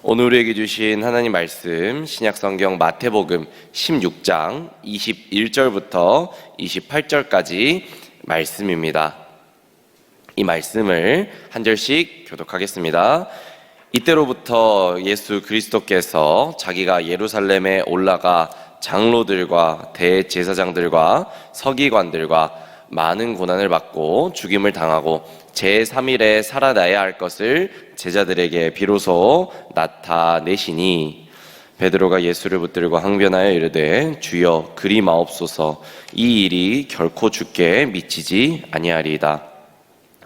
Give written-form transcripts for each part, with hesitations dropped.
오늘 우리에게 주신 하나님 말씀 신약성경 마태복음 16장 21절부터 28절까지 말씀입니다. 이 말씀을 한 절씩 교독하겠습니다. 이때로부터 예수 그리스도께서 자기가 예루살렘에 올라가 장로들과 대제사장들과 서기관들과 많은 고난을 받고 죽임을 당하고 제3일에 살아나야 할 것을 제자들에게 비로소 나타내시니 베드로가 예수를 붙들고 항변하여 이르되 주여 그리 마옵소서 이 일이 결코 주께 미치지 아니하리이다.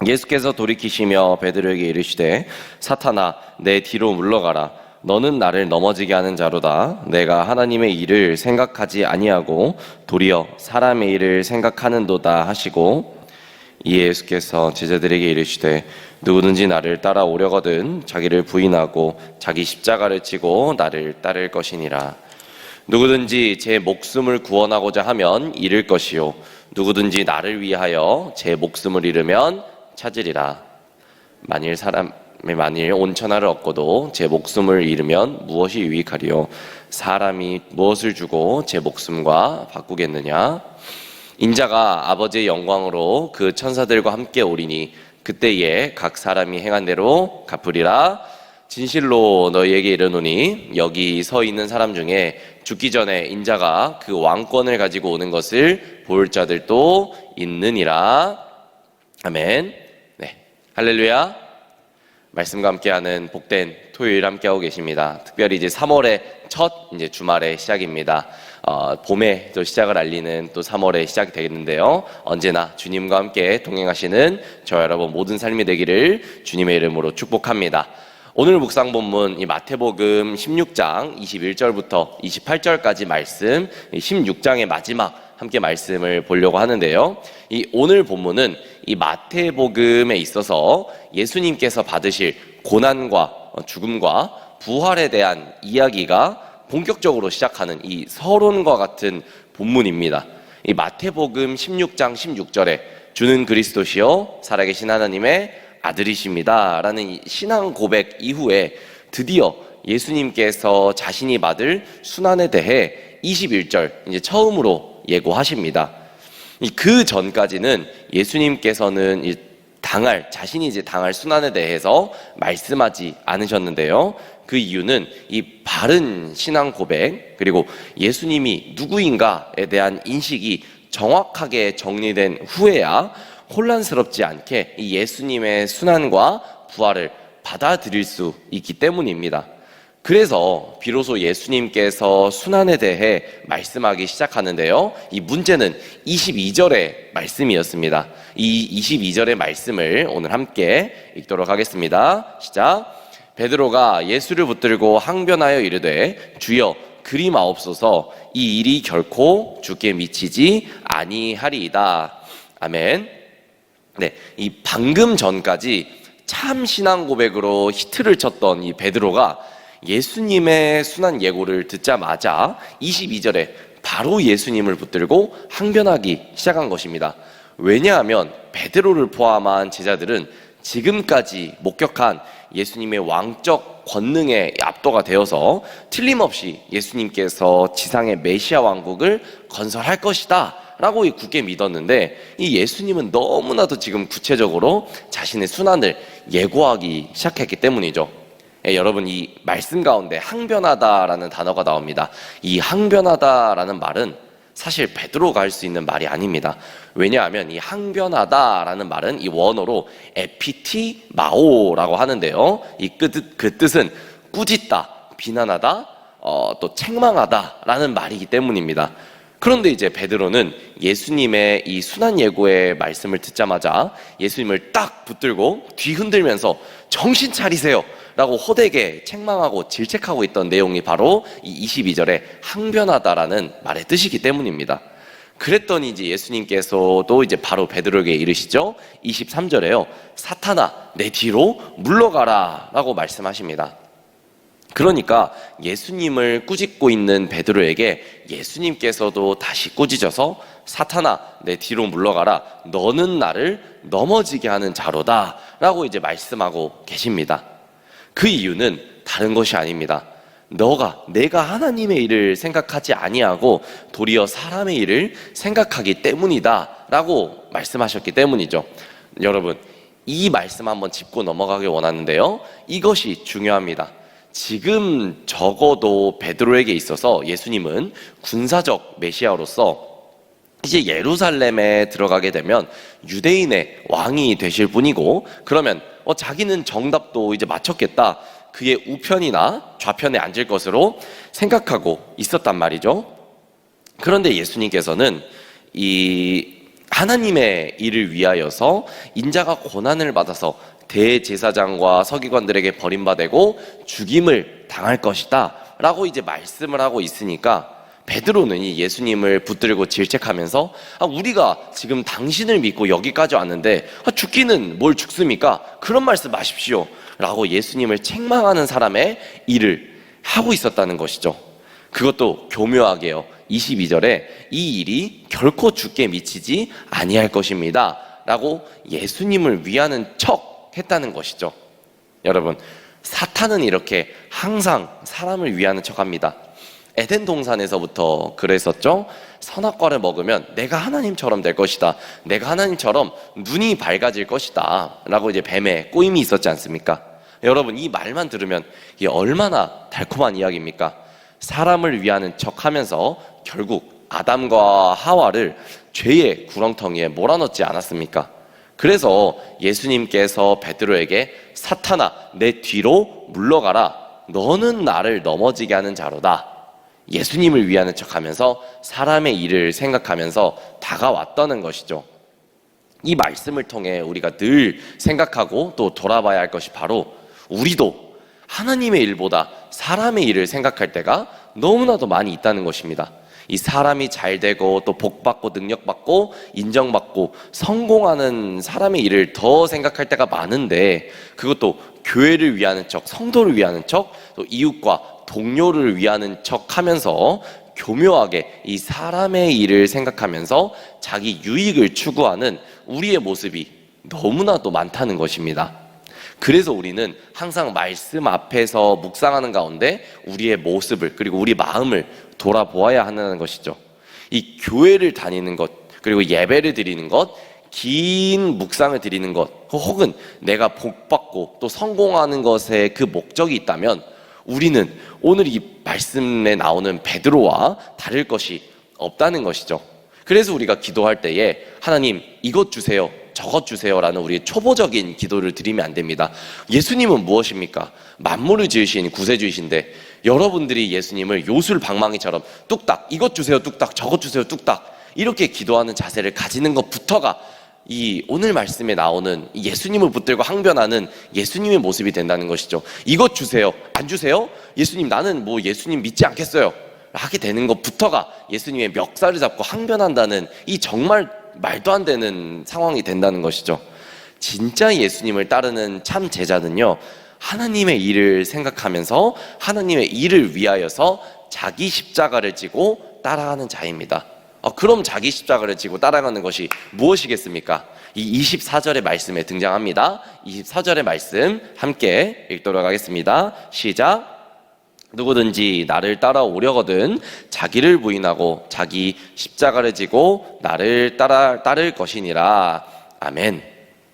예수께서 돌이키시며 베드로에게 이르시되 사탄아 내 뒤로 물러가라. 너는 나를 넘어지게 하는 자로다. 내가 하나님의 일을 생각하지 아니하고 도리어 사람의 일을 생각하는도다 하시고 이에 예수께서 제자들에게 이르시되 누구든지 나를 따라오려거든 자기를 부인하고 자기 십자가를 지고 나를 따를 것이니라. 누구든지 제 목숨을 구원하고자 하면 잃을 것이요 누구든지 나를 위하여 제 목숨을 잃으면 찾으리라. 만일 온천하를 얻고도 제 목숨을 잃으면 무엇이 유익하리요? 사람이 무엇을 주고 제 목숨과 바꾸겠느냐? 인자가 아버지의 영광으로 그 천사들과 함께 오리니 그때에 각 사람이 행한 대로 갚으리라. 진실로 너희에게 이르노니 여기 서 있는 사람 중에 죽기 전에 인자가 그 왕권을 가지고 오는 것을 볼 자들도 있느니라. 아멘. 네, 할렐루야. 말씀과 함께하는 복된 토요일 함께하고 계십니다. 특별히 이제 3월의 첫 주말의 시작입니다. 봄에 또 시작을 알리는 또 3월의 시작이 되겠는데요. 언제나 주님과 함께 동행하시는 저 여러분 모든 삶이 되기를 주님의 이름으로 축복합니다. 오늘 묵상 본문 이 마태복음 16장 21절부터 28절까지 말씀, 16장의 마지막 함께 말씀을 보려고 하는데요. 이 오늘 본문은 이 마태복음에 있어서 예수님께서 받으실 고난과 죽음과 부활에 대한 이야기가 본격적으로 시작하는 이 서론과 같은 본문입니다. 이 마태복음 16장 16절에 주는 그리스도시요 살아계신 하나님의 아들이십니다 라는 이 신앙 고백 이후에 드디어 예수님께서 자신이 받을 순환에 대해 21절 이제 처음으로 예고하십니다. 그 전까지는 예수님께서는 자신이 이제 당할 순환에 대해서 말씀하지 않으셨는데요. 그 이유는 이 바른 신앙 고백 그리고 예수님이 누구인가에 대한 인식이 정확하게 정리된 후에야 혼란스럽지 않게 이 예수님의 순환과 부활을 받아들일 수 있기 때문입니다. 그래서 비로소 예수님께서 순환에 대해 말씀하기 시작하는데요. 이 문제는 22절의 말씀이었습니다. 이 22절의 말씀을 오늘 함께 읽도록 하겠습니다. 시작. 베드로가 예수를 붙들고 항변하여 이르되 주여 그리 마옵소서 이 일이 결코 주께 미치지 아니하리이다. 아멘. 네, 이 방금 전까지 참 신앙 고백으로 히트를 쳤던 이 베드로가 예수님의 순환 예고를 듣자마자 22절에 바로 예수님을 붙들고 항변하기 시작한 것입니다. 왜냐하면 베드로를 포함한 제자들은 지금까지 목격한 예수님의 왕적 권능에 압도가 되어서 틀림없이 예수님께서 지상의 메시아 왕국을 건설할 것이다 라고 굳게 믿었는데 이 예수님은 너무나도 지금 구체적으로 자신의 순환을 예고하기 시작했기 때문이죠. 여러분 이 말씀 가운데 항변하다라는 단어가 나옵니다. 이 항변하다라는 말은 사실 베드로가 할 수 있는 말이 아닙니다. 왜냐하면 이 항변하다라는 말은 이 원어로 에피티마오라고 하는데요. 그 뜻은 꾸짖다, 비난하다, 또 책망하다라는 말이기 때문입니다. 그런데 이제 베드로는 예수님의 이 순환 예고의 말씀을 듣자마자 예수님을 딱 붙들고 뒤흔들면서 정신 차리세요 라고 호되게 책망하고 질책하고 있던 내용이 바로 이 22절에 항변하다라는 말의 뜻이기 때문입니다. 그랬더니 이제 예수님께서도 이제 바로 베드로에게 이르시죠. 23절에요. 사탄아 내 뒤로 물러가라 라고 말씀하십니다. 그러니까 예수님을 꾸짖고 있는 베드로에게 예수님께서도 다시 꾸짖어서 사탄아 내 뒤로 물러가라 너는 나를 넘어지게 하는 자로다 라고 이제 말씀하고 계십니다. 그 이유는 다른 것이 아닙니다. 내가 하나님의 일을 생각하지 아니하고 도리어 사람의 일을 생각하기 때문이다 라고 말씀하셨기 때문이죠. 여러분, 이 말씀 한번 짚고 넘어가길 원하는데요, 이것이 중요합니다. 지금 적어도 베드로에게 있어서 예수님은 군사적 메시아로서 이제 예루살렘에 들어가게 되면 유대인의 왕이 되실 분이고, 그러면 자기는 정답도 이제 맞췄겠다, 그의 우편이나 좌편에 앉을 것으로 생각하고 있었단 말이죠. 그런데 예수님께서는 이 하나님의 일을 위하여서 인자가 고난을 받아서 대제사장과 서기관들에게 버림받고 죽임을 당할 것이다 라고 이제 말씀을 하고 있으니까, 베드로는 이 예수님을 붙들고 질책하면서 우리가 지금 당신을 믿고 여기까지 왔는데 죽기는 뭘 죽습니까? 그런 말씀 마십시오 라고 예수님을 책망하는 사람의 일을 하고 있었다는 것이죠. 그것도 교묘하게요, 22절에 이 일이 결코 주께 미치지 아니할 것입니다 라고 예수님을 위하는 척 했다는 것이죠. 여러분, 사탄은 이렇게 항상 사람을 위하는 척 합니다. 에덴 동산에서부터 그랬었죠. 선악과를 먹으면 내가 하나님처럼 될 것이다, 내가 하나님처럼 눈이 밝아질 것이다 라고 이제 뱀의 꼬임이 있었지 않습니까? 여러분, 이 말만 들으면 이게 얼마나 달콤한 이야기입니까? 사람을 위하는 척 하면서 결국 아담과 하와를 죄의 구렁텅이에 몰아넣지 않았습니까? 그래서 예수님께서 베드로에게 사탄아 내 뒤로 물러가라 너는 나를 넘어지게 하는 자로다, 예수님을 위하는 척하면서 사람의 일을 생각하면서 다가왔다는 것이죠. 이 말씀을 통해 우리가 늘 생각하고 또 돌아봐야 할 것이 바로, 우리도 하나님의 일보다 사람의 일을 생각할 때가 너무나도 많이 있다는 것입니다. 이 사람이 잘 되고 또 복받고 능력받고 인정받고 성공하는 사람의 일을 더 생각할 때가 많은데, 그것도 교회를 위하는 척, 성도를 위하는 척, 또 이웃과 동료를 위하는 척 하면서 교묘하게 이 사람의 일을 생각하면서 자기 유익을 추구하는 우리의 모습이 너무나도 많다는 것입니다. 그래서 우리는 항상 말씀 앞에서 묵상하는 가운데 우리의 모습을, 그리고 우리 마음을 돌아보아야 한다는 것이죠. 이 교회를 다니는 것, 그리고 예배를 드리는 것, 긴 묵상을 드리는 것, 혹은 내가 복받고 또 성공하는 것에 그 목적이 있다면 우리는 오늘 이 말씀에 나오는 베드로와 다를 것이 없다는 것이죠. 그래서 우리가 기도할 때에 하나님 이것 주세요, 저것 주세요 라는 우리의 초보적인 기도를 드리면 안 됩니다. 예수님은 무엇입니까? 만물을 지으신 구세주이신데 여러분들이 예수님을 요술방망이처럼 뚝딱 이것 주세요 뚝딱 저것 주세요 뚝딱 이렇게 기도하는 자세를 가지는 것부터가 이 오늘 말씀에 나오는 예수님을 붙들고 항변하는 예수님의 모습이 된다는 것이죠. 이것 주세요, 안 주세요? 예수님 나는 뭐 예수님 믿지 않겠어요 하게 되는 것부터가 예수님의 멱살을 잡고 항변한다는 이 정말 말도 안 되는 상황이 된다는 것이죠. 진짜 예수님을 따르는 참 제자는요, 하나님의 일을 생각하면서 하나님의 일을 위하여서 자기 십자가를 지고 따라가는 자입니다. 그럼 자기 십자가를 지고 따라가는 것이 무엇이겠습니까? 이 24절의 말씀에 등장합니다. 24절의 말씀 함께 읽도록 하겠습니다. 시작. 누구든지 나를 따라오려거든 자기를 부인하고 자기 십자가를 지고 나를 따를 것이니라. 아멘.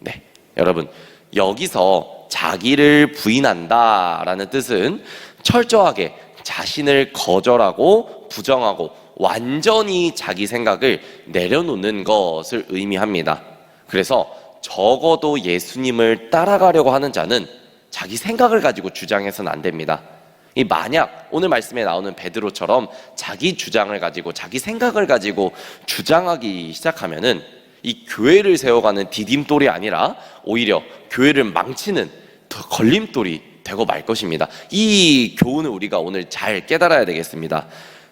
네, 여러분, 여기서 자기를 부인한다라는 뜻은 철저하게 자신을 거절하고 부정하고 완전히 자기 생각을 내려놓는 것을 의미합니다. 그래서 적어도 예수님을 따라가려고 하는 자는 자기 생각을 가지고 주장해서는 안 됩니다. 만약 오늘 말씀에 나오는 베드로처럼 자기 주장을 가지고 자기 생각을 가지고 주장하기 시작하면은 이 교회를 세워가는 디딤돌이 아니라 오히려 교회를 망치는 더 걸림돌이 되고 말 것입니다. 이 교훈을 우리가 오늘 잘 깨달아야 되겠습니다.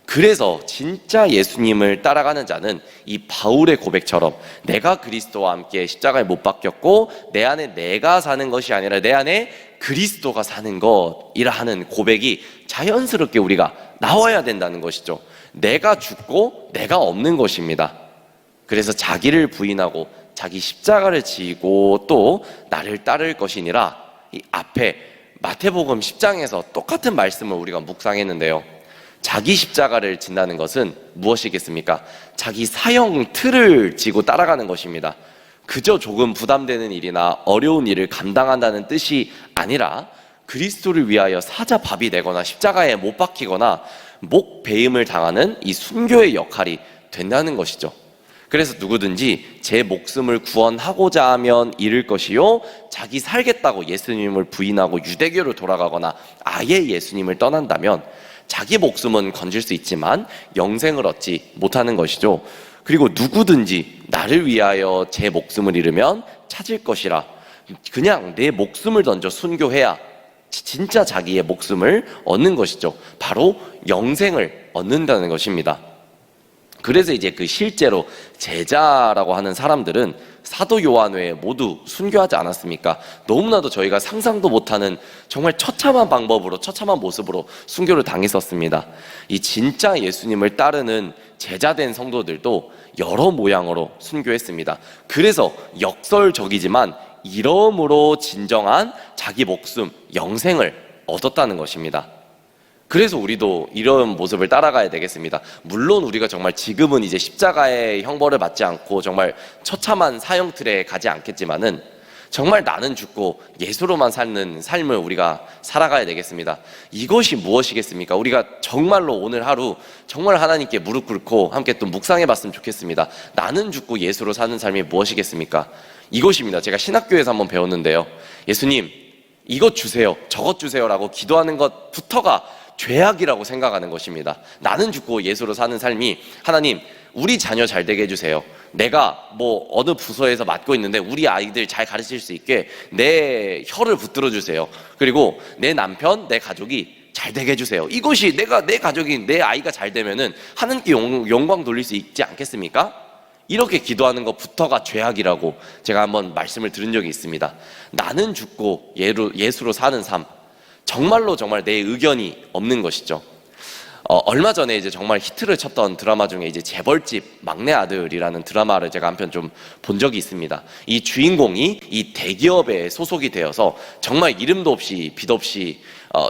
그래서 진짜 예수님을 따라가는 자는 이 바울의 고백처럼 내가 그리스도와 함께 십자가에 못 박혔고 내 안에 내가 사는 것이 아니라 내 안에 그리스도가 사는 것이라 하는 고백이 자연스럽게 우리가 나와야 된다는 것이죠. 내가 죽고 내가 없는 것입니다. 그래서 자기를 부인하고 자기 십자가를 지고 또 나를 따를 것이니라, 이 앞에 마태복음 10장에서 똑같은 말씀을 우리가 묵상했는데요. 자기 십자가를 진다는 것은 무엇이겠습니까? 자기 사형 틀을 지고 따라가는 것입니다. 그저 조금 부담되는 일이나 어려운 일을 감당한다는 뜻이 아니라 그리스도를 위하여 사자밥이 되거나 십자가에 못 박히거나 목 베임을 당하는 이 순교의 역할이 된다는 것이죠. 그래서 누구든지 제 목숨을 구원하고자 하면 잃을 것이요, 자기 살겠다고 예수님을 부인하고 유대교로 돌아가거나 아예 예수님을 떠난다면 자기 목숨은 건질 수 있지만 영생을 얻지 못하는 것이죠. 그리고 누구든지 나를 위하여 제 목숨을 잃으면 찾을 것이라, 그냥 내 목숨을 던져 순교해야 진짜 자기의 목숨을 얻는 것이죠. 바로 영생을 얻는다는 것입니다. 그래서 이제 그 실제로 제자라고 하는 사람들은 사도 요한 외에 모두 순교하지 않았습니까? 너무나도 저희가 상상도 못하는 정말 처참한 방법으로, 처참한 모습으로 순교를 당했었습니다. 이 진짜 예수님을 따르는 제자된 성도들도 여러 모양으로 순교했습니다. 그래서 역설적이지만 이러므로 진정한 자기 목숨, 영생을 얻었다는 것입니다. 그래서 우리도 이런 모습을 따라가야 되겠습니다. 물론 우리가 정말 지금은 이제 십자가의 형벌을 받지 않고 정말 처참한 사형틀에 가지 않겠지만은 정말 나는 죽고 예수로만 사는 삶을 우리가 살아가야 되겠습니다. 이것이 무엇이겠습니까? 우리가 정말로 오늘 하루 정말 하나님께 무릎 꿇고 함께 또 묵상해 봤으면 좋겠습니다. 나는 죽고 예수로 사는 삶이 무엇이겠습니까? 이것입니다. 제가 신학교에서 한번 배웠는데요. 예수님, 이것 주세요, 저것 주세요라고 기도하는 것부터가 죄악이라고 생각하는 것입니다. 나는 죽고 예수로 사는 삶이, 하나님 우리 자녀 잘 되게 해주세요, 내가 뭐 어느 부서에서 맡고 있는데 우리 아이들 잘 가르칠 수 있게 내 혀를 붙들어 주세요, 그리고 내 남편, 내 가족이 잘 되게 해주세요. 이것이 내 가족이, 내 아이가 잘 되면은 하나님께 영광 돌릴 수 있지 않겠습니까? 이렇게 기도하는 것부터가 죄악이라고 제가 한번 말씀을 들은 적이 있습니다. 나는 죽고 예수로 사는 삶, 정말 내 의견이 없는 것이죠. 얼마 전에 이제 정말 히트를 쳤던 드라마 중에 이제 재벌집 막내 아들이라는 드라마를 제가 한편 좀 본 적이 있습니다. 이 주인공이 이 대기업에 소속이 되어서 정말 이름도 없이 빚 없이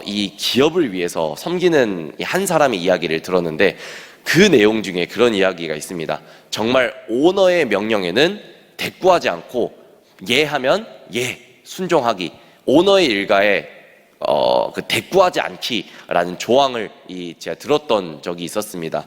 이 기업을 위해서 섬기는 한 사람의 이야기를 들었는데, 그 내용 중에 그런 이야기가 있습니다. 정말 오너의 명령에는 대꾸하지 않고 예 하면 예 순종하기, 오너의 일가에 그 대꾸하지 않기라는 조항을 제가 들었던 적이 있었습니다.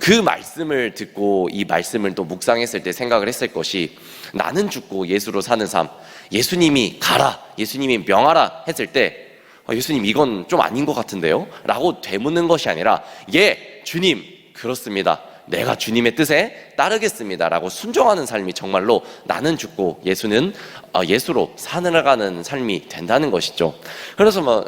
그 말씀을 듣고 이 말씀을 또 묵상했을 때 생각을 했을 것이, 나는 죽고 예수로 사는 삶, 예수님이 가라, 예수님이 명하라 했을 때 예수님 이건 좀 아닌 것 같은데요? 라고 되묻는 것이 아니라, 예 주님 그렇습니다, 내가 주님의 뜻에 따르겠습니다 라고 순종하는 삶이 정말로 나는 죽고 예수로 살아가는 삶이 된다는 것이죠.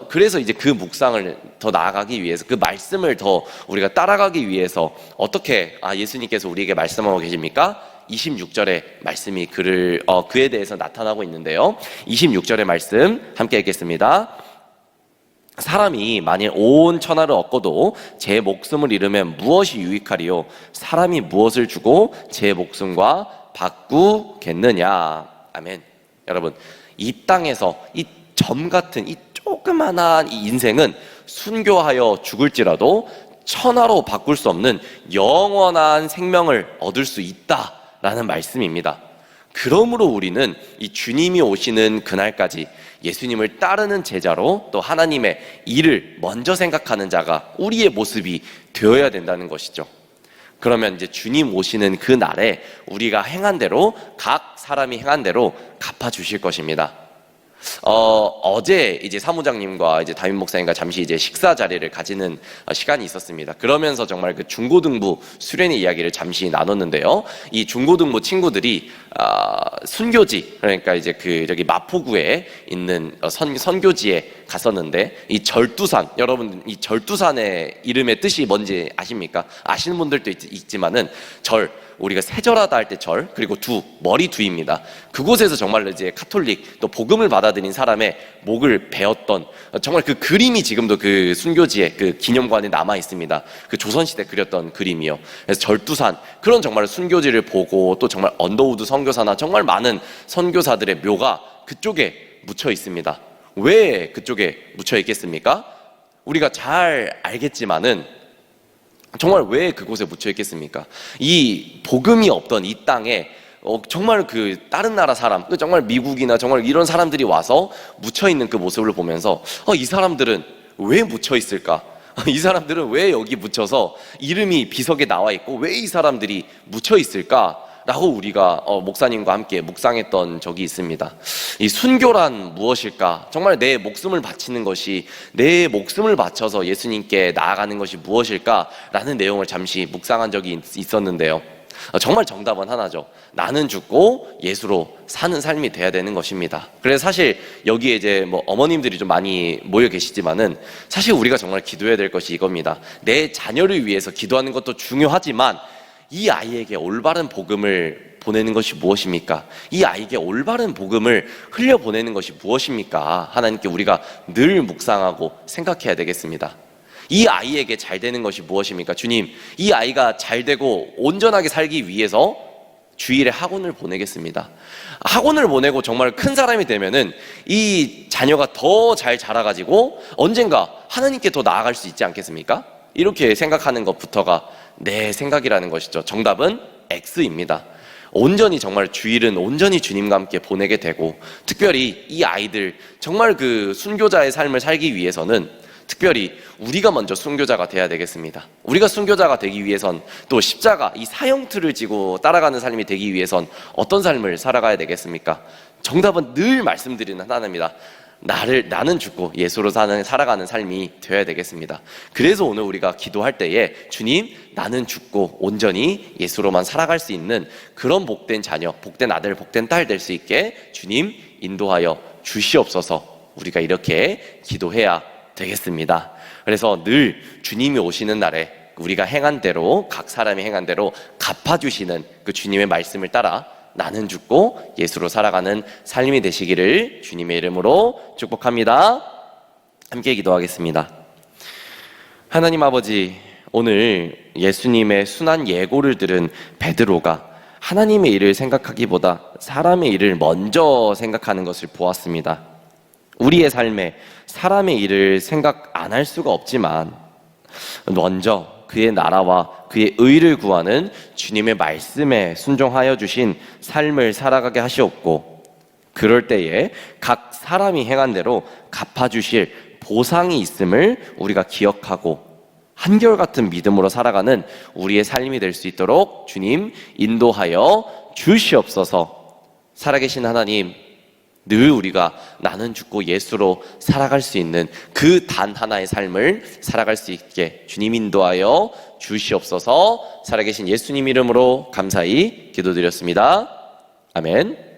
그래서 이제 그 묵상을 더 나아가기 위해서, 그 말씀을 더 우리가 따라가기 위해서 어떻게 예수님께서 우리에게 말씀하고 계십니까? 26절의 말씀이 그에 대해서 나타나고 있는데요. 26절의 말씀 함께 읽겠습니다. 사람이 만일 온 천하를 얻고도 제 목숨을 잃으면 무엇이 유익하리요? 사람이 무엇을 주고 제 목숨과 바꾸겠느냐? 아멘. 여러분, 이 땅에서 이 점 같은 이 조그만한 이 인생은 순교하여 죽을지라도 천하로 바꿀 수 없는 영원한 생명을 얻을 수 있다라는 말씀입니다. 그러므로 우리는 이 주님이 오시는 그날까지 예수님을 따르는 제자로, 또 하나님의 일을 먼저 생각하는 자가 우리의 모습이 되어야 된다는 것이죠. 그러면 이제 주님 오시는 그 날에 우리가 행한 대로, 각 사람이 행한 대로 갚아주실 것입니다. 어제 이제 사무장님과 이제 담임 목사님과 잠시 이제 식사 자리를 가지는 시간이 있었습니다. 그러면서 정말 그 중고등부 수련회 이야기를 잠시 나눴는데요. 이 중고등부 친구들이 순교지, 그러니까 이제 저기 마포구에 있는 선교지에 갔었는데, 이 절두산, 여러분 이 절두산의 이름의 뜻이 뭔지 아십니까? 아시는 분들도 있지만은 우리가 세절하다 할 때 절, 그리고 머리 두입니다. 그곳에서 정말로 이제 카톨릭 또 복음을 받아들인 사람의 목을 베었던, 정말 그 그림이 지금도 그 순교지에 그 기념관에 남아 있습니다. 그 조선시대 그렸던 그림이요. 그래서 절두산, 그런 정말 순교지를 보고, 또 정말 언더우드 선교사나 정말 많은 선교사들의 묘가 그쪽에 묻혀 있습니다. 왜 그쪽에 묻혀 있겠습니까? 우리가 잘 알겠지만은 정말 왜 그곳에 묻혀 있겠습니까? 이 복음이 없던 이 땅에 정말 그 다른 나라 사람, 정말 미국이나 정말 이런 사람들이 와서 묻혀 있는 그 모습을 보면서 이 사람들은 왜 묻혀 있을까? 이 사람들은 왜 여기 묻혀서 이름이 비석에 나와 있고 왜 이 사람들이 묻혀 있을까? 라고 우리가 목사님과 함께 묵상했던 적이 있습니다. 이 순교란 무엇일까? 정말 내 목숨을 바치는 것이, 내 목숨을 바쳐서 예수님께 나아가는 것이 무엇일까? 라는 내용을 잠시 묵상한 적이 있었는데요, 정말 정답은 하나죠. 나는 죽고 예수로 사는 삶이 돼야 되는 것입니다. 그래서 사실 여기에 이제 어머님들이 좀 많이 모여 계시지만은 사실 우리가 정말 기도해야 될 것이 이겁니다. 내 자녀를 위해서 기도하는 것도 중요하지만 이 아이에게 올바른 복음을 보내는 것이 무엇입니까? 이 아이에게 올바른 복음을 흘려보내는 것이 무엇입니까? 하나님께 우리가 늘 묵상하고 생각해야 되겠습니다. 이 아이에게 잘 되는 것이 무엇입니까? 주님, 이 아이가 잘 되고 온전하게 살기 위해서 주일에 학원을 보내겠습니다. 학원을 보내고 정말 큰 사람이 되면은 이 자녀가 더 잘 자라가지고 언젠가 하나님께 더 나아갈 수 있지 않겠습니까? 이렇게 생각하는 것부터가 내 생각이라는 것이죠. 정답은 X입니다. 온전히 정말 주일은 온전히 주님과 함께 보내게 되고, 특별히 이 아이들 정말 그 순교자의 삶을 살기 위해서는 특별히 우리가 먼저 순교자가 돼야 되겠습니다. 우리가 순교자가 되기 위해선 또 십자가, 이 사형틀을 지고 따라가는 삶이 되기 위해선 어떤 삶을 살아가야 되겠습니까? 정답은 늘 말씀드리는 하나입니다. 나는 죽고 예수로 살아가는 삶이 되어야 되겠습니다. 그래서 오늘 우리가 기도할 때에 주님, 나는 죽고 온전히 예수로만 살아갈 수 있는 그런 복된 자녀, 복된 아들, 복된 딸 될 수 있게 주님 인도하여 주시옵소서, 우리가 이렇게 기도해야 되겠습니다. 그래서 늘 주님이 오시는 날에 우리가 행한 대로, 각 사람이 행한 대로 갚아주시는 그 주님의 말씀을 따라 나는 죽고 예수로 살아가는 삶이 되시기를 주님의 이름으로 축복합니다. 함께 기도하겠습니다. 하나님 아버지, 오늘 예수님의 순한 예고를 들은 베드로가 하나님의 일을 생각하기보다 사람의 일을 먼저 생각하는 것을 보았습니다. 우리의 삶에 사람의 일을 생각 안 할 수가 없지만 먼저 그의 나라와 그의 의를 구하는 주님의 말씀에 순종하여 주신 삶을 살아가게 하시옵고, 그럴 때에 각 사람이 행한 대로 갚아주실 보상이 있음을 우리가 기억하고 한결같은 믿음으로 살아가는 우리의 삶이 될 수 있도록 주님 인도하여 주시옵소서. 살아계신 하나님, 늘 우리가 나는 죽고 예수로 살아갈 수 있는 그 단 하나의 삶을 살아갈 수 있게 주님 인도하여 주시옵소서. 살아계신 예수님 이름으로 감사히 기도드렸습니다. 아멘.